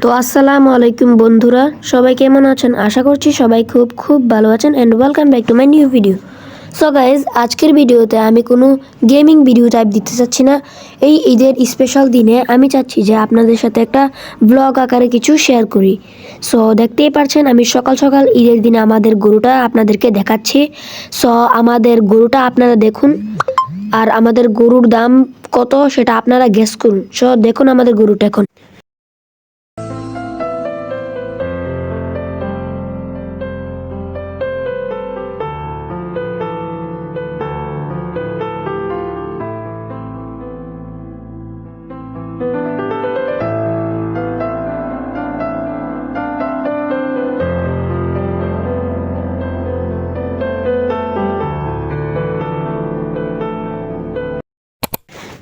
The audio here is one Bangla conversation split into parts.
তো আসসালামু আলাইকুম বন্ধুরা, সবাই কেমন আছেন? আশা করছি সবাই খুব ভালো আছেন and welcome back to my new video. So guys, আজকের ভিডিওতে আমি কোনো গেমিং ভিডিও টাইপ দিতে চাচ্ছি না। এই ঈদের স্পেশাল দিনে আমি চাচ্ছি যে আপনাদের সাথে একটা ব্লগ আকারে কিছু শেয়ার করি। সো দেখতেই পারছেন আমি সকাল সকাল ঈদের দিনে আমাদের গরুটা আপনাদেরকে দেখাচ্ছি। সো আমাদের গরুটা আপনারা দেখুন, আর আমাদের গরুর দাম কত সেটা আপনারা গেস করুন। সো দেখুন আমাদের গরুটা এখন।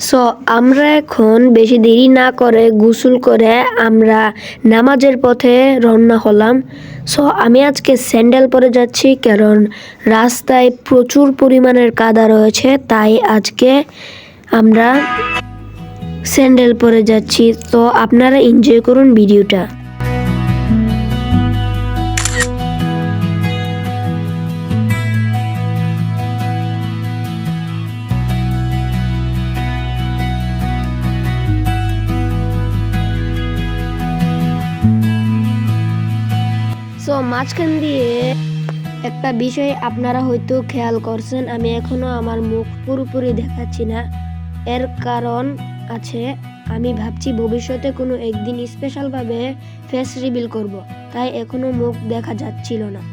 সো আমরা এখন বেশি দেরি না করে গোসল করে আমরা নামাজের পথে রওনা হলাম। সো আমি আজকে স্যান্ডেল পরে যাচ্ছি, কারণ রাস্তায় প্রচুর পরিমাণের কাদা রয়েছে, তাই আজকে আমরা স্যান্ডেল পরে যাচ্ছি। তো আপনারা এনজয় করুন ভিডিওটা। সো মাঝখান দিয়ে একটা বিষয় আপনারা হয়তো খেয়াল করছেন, আমি এখনো আমার মুখ পুরোপুরি দেখাচ্ছি না। এর কারণ আছে, আমি ভাবছি ভবিষ্যতে কোনো একদিন স্পেশালভাবে ফেস রিভিল করব, তাই এখনো মুখ দেখা যাচ্ছিল না।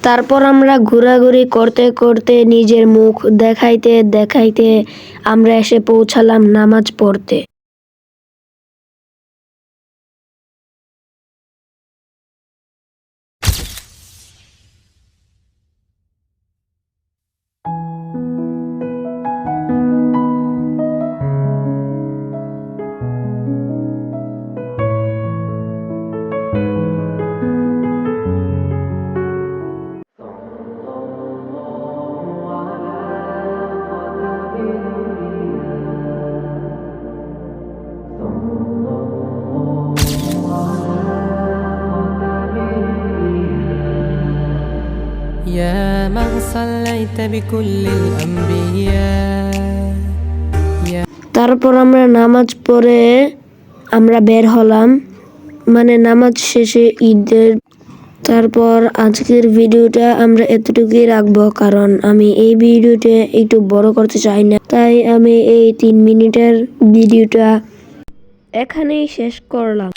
তারপর আমরা ঘোরাঘুরি করতে করতে নিজের মুখ দেখাইতে দেখাইতে আমরা এসে পৌঁছালাম নামাজ পড়তে। يا من صليت بكل الأنبياء তারপর আমরা নামাজ পড়ে আমরা বের হলাম, মানে নামাজ শেষে ঈদের। তারপর আজকের ভিডিওটা আমরা এতটুকুই রাখবো, কারণ আমি এই ভিডিওটা একটু বড় করতে চাই না, তাই আমি এই 3 মিনিটের ভিডিওটা এখানেই শেষ করলাম।